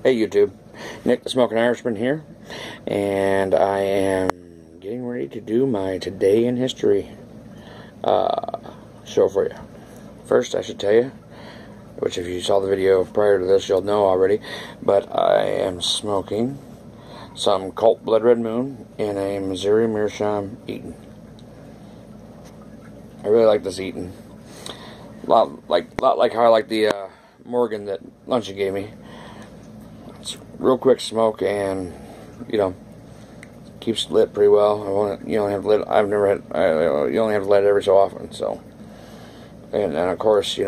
Hey YouTube, Nick the Smoking Irishman here, and I am getting ready to do my Today in History show for you. First, I should tell you, which if you saw the video prior to this, you'll know already, but I am smoking some Colt Blood Red Moon in a Missouri Meerschaum Eaton. I really like this Eaton. Lot like how I like the Morgan that Lunchy gave me. It's real quick smoke, and keeps lit pretty well. You only have lit. I've never had. You only have lit every so often. So, and of course,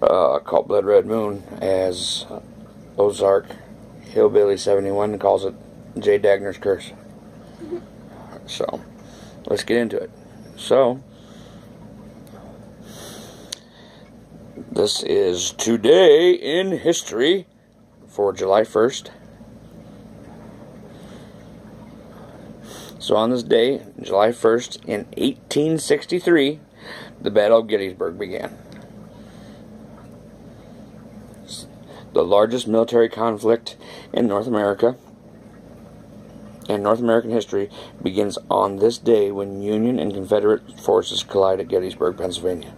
Colt Blood Red Moon, as Ozark Hillbilly 71 calls it, Jay Dagner's curse. So, let's get into it. So, this is Today in History for July 1st. So on this day, July 1st, in 1863, the Battle of Gettysburg began. The largest military conflict in North America and North American history begins on this day when Union and Confederate forces collide at Gettysburg, Pennsylvania.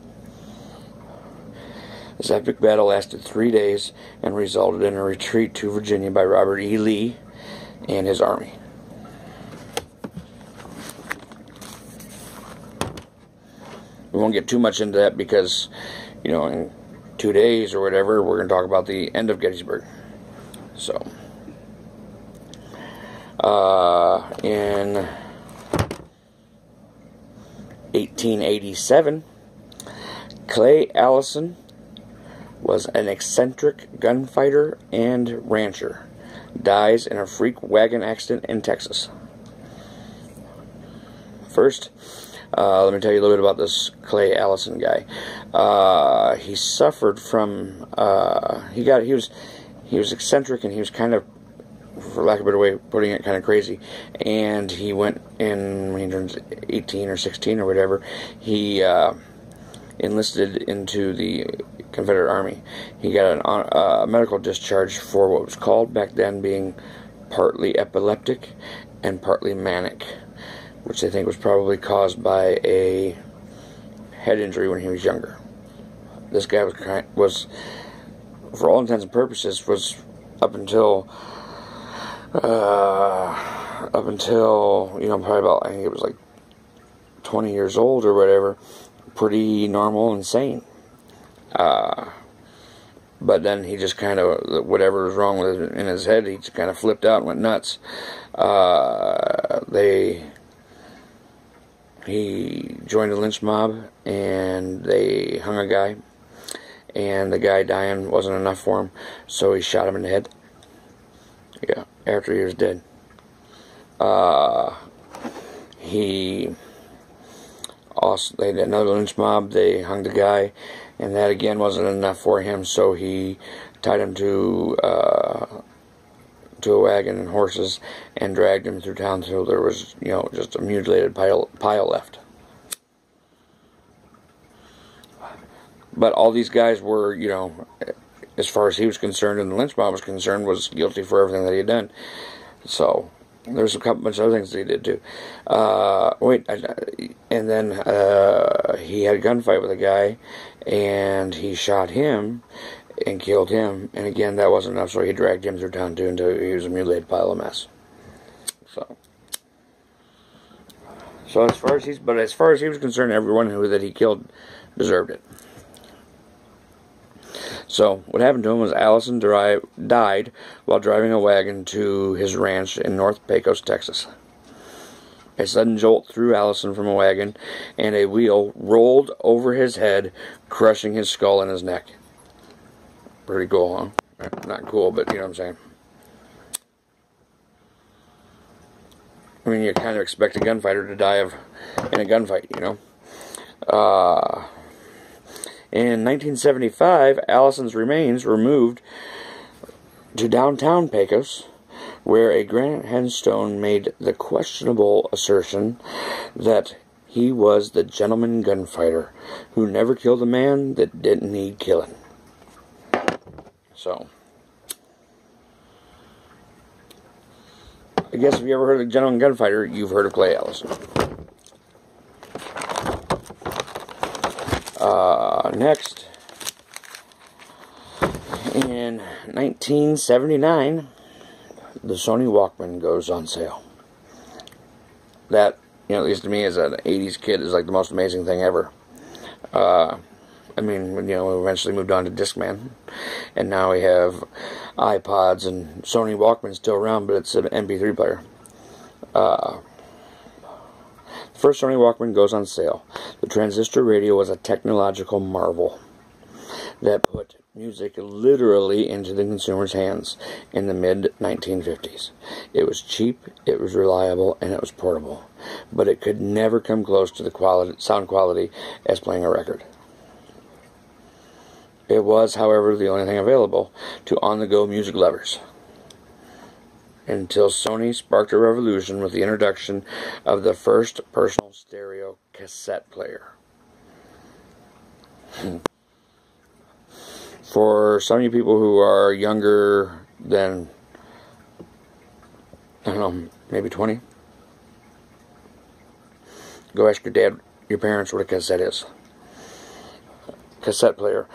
This epic battle lasted 3 days and resulted in a retreat to Virginia by Robert E. Lee and his army. We won't get too much into that because, in 2 days or whatever, we're going to talk about the end of Gettysburg. So, in 1887, Clay Allison was an eccentric gunfighter and rancher. Dies in a freak wagon accident in Texas. First, let me tell you a little bit about this Clay Allison guy. He suffered from he was eccentric, and he was kind of, for lack of a better way of putting it, kind of crazy. And he went in when he turned 18 or 16 or whatever. He enlisted into the Confederate Army. He got a medical discharge for what was called back then being partly epileptic and partly manic, which I think was probably caused by a head injury when he was younger. This guy was for all intents and purposes, was up until probably about, I think it was like 20 years old or whatever, pretty normal and sane. But then he just kind of, whatever was wrong with it in his head, he just kind of flipped out and went nuts. He joined a lynch mob, and they hung a guy, and the guy dying wasn't enough for him, so he shot him in the head. Yeah, after he was dead. They had another lynch mob, they hung the guy, and that again wasn't enough for him, so he tied him to a wagon and horses and dragged him through town until there was, just a mutilated pile left. But all these guys were, as far as he was concerned and the lynch mob was concerned, was guilty for everything that he had done. So there's a bunch of other things that he did too. And then he had a gunfight with a guy, and he shot him and killed him. And again, that wasn't enough, so he dragged him through town too until he was a mutilated pile of mess. So as far as he was concerned, everyone that he killed deserved it. So what happened to him was Allison died while driving a wagon to his ranch in North Pecos, Texas. A sudden jolt threw Allison from a wagon, and a wheel rolled over his head, crushing his skull and his neck. Pretty cool, huh? Not cool, but you know what I'm saying. I mean, you kind of expect a gunfighter to die in a gunfight, In 1975, Allison's remains were moved to downtown Pecos, where a granite headstone made the questionable assertion that he was the gentleman gunfighter who never killed a man that didn't need killing. So, I guess if you ever heard of Gentleman Gunfighter, you've heard of Clay Allison. Next, in 1979, the Sony Walkman goes on sale. That, at least to me as an 80s kid, is like the most amazing thing ever. I mean, we eventually moved on to Discman, and now we have iPods, and Sony Walkman's still around, but it's an MP3 player. First Sony Walkman goes on sale. The transistor radio was a technological marvel that put music literally into the consumer's hands in the mid-1950s. It was cheap, it was reliable, and it was portable, but it could never come close to the sound quality as playing a record. It was, however, the only thing available to on-the-go music lovers, until Sony sparked a revolution with the introduction of the first personal stereo cassette player. For some of you people who are younger than, I don't know, maybe 20, go ask your dad, your parents, what a cassette is. Cassette player.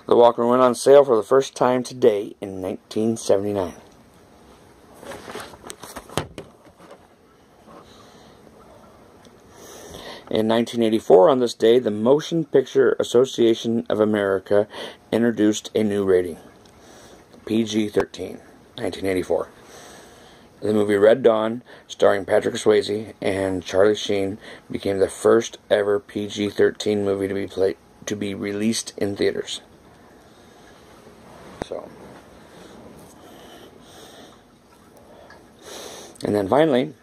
The Walkman went on sale for the first time today in 1979. In 1984, on this day, the Motion Picture Association of America introduced a new rating, PG-13, 1984. The movie Red Dawn, starring Patrick Swayze and Charlie Sheen, became the first ever PG-13 movie to be released in theaters. So, and then finally,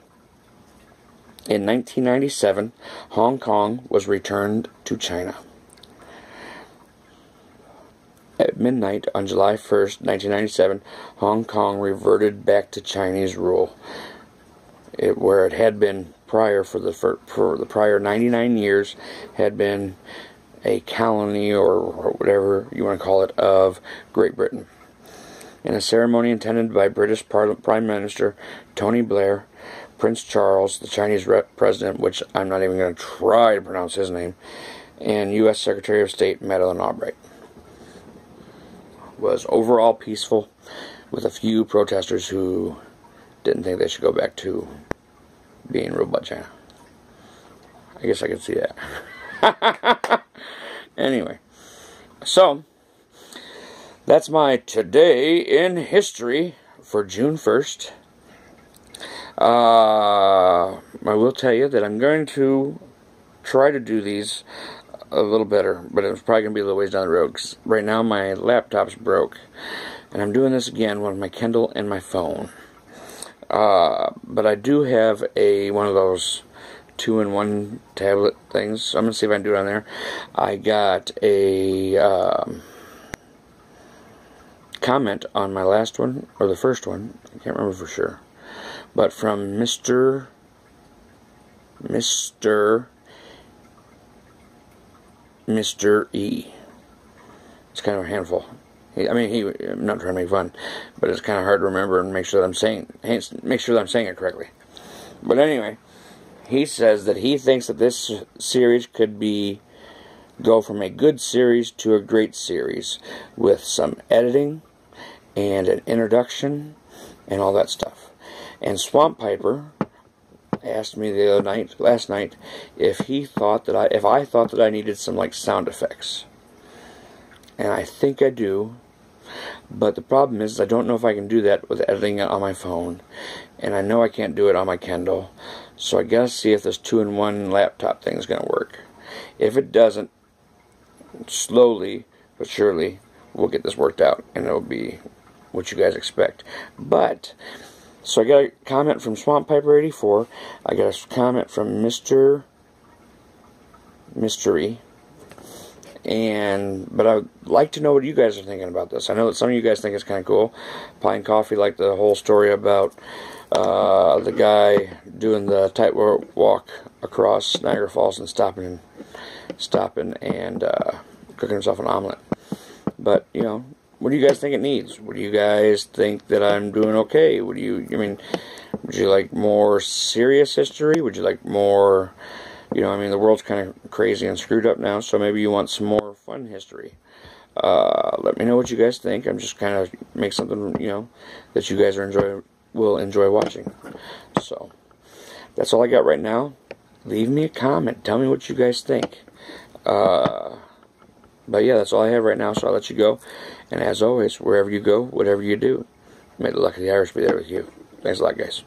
in 1997, Hong Kong was returned to China. At midnight on July 1st, 1997, Hong Kong reverted back to Chinese rule, where it had been prior for the prior 99 years, had been a colony, or whatever you want to call it, of Great Britain. In a ceremony attended by British Prime Minister Tony Blair, Prince Charles, the Chinese president, which I'm not even going to try to pronounce his name, and U.S. Secretary of State Madeleine Albright, was overall peaceful, with a few protesters who didn't think they should go back to being ruled by China. I guess I could see that. Anyway, so that's my Today in History for June 1st. I will tell you that I'm going to try to do these a little better, but it's probably going to be a little ways down the road, because right now my laptop's broke, and I'm doing this again with my Kindle and my phone. But I do have one of those 2-in-1 tablet things, so I'm going to see if I can do it on there. I got a comment on my last one, or the first one, I can't remember for sure, but from Mr. E. It's kind of a handful. I'm not trying to make fun, but it's kind of hard to remember and make sure that I'm saying it correctly. But anyway, he says that he thinks that this series could go from a good series to a great series, with some editing and an introduction and all that stuff. And Swamp Piper asked me last night, if I thought that I needed some like sound effects. And I think I do, but the problem is I don't know if I can do that with editing it on my phone, and I know I can't do it on my Kindle, so I gotta see if this 2-in-1 laptop thing is gonna work. If it doesn't, slowly but surely we'll get this worked out, and it'll be what you guys expect. So I got a comment from Swamp Piper 84. I got a comment from Mr. Mystery. But I would like to know what you guys are thinking about this. I know that some of you guys think it's kind of cool. Pine Coffee liked the whole story about the guy doing the tightrope walk across Niagara Falls and stopping and cooking himself an omelet. But, what do you guys think it needs? What do you guys think that I'm doing okay? Would you like more serious history? Would you like more, the world's kind of crazy and screwed up now, so maybe you want some more fun history. Let me know what you guys think. I'm just kind of make something, that you guys will enjoy watching. So, that's all I got right now. Leave me a comment. Tell me what you guys think. But yeah, that's all I have right now, so I'll let you go. And as always, wherever you go, whatever you do, may the luck of the Irish be there with you. Thanks a lot, guys.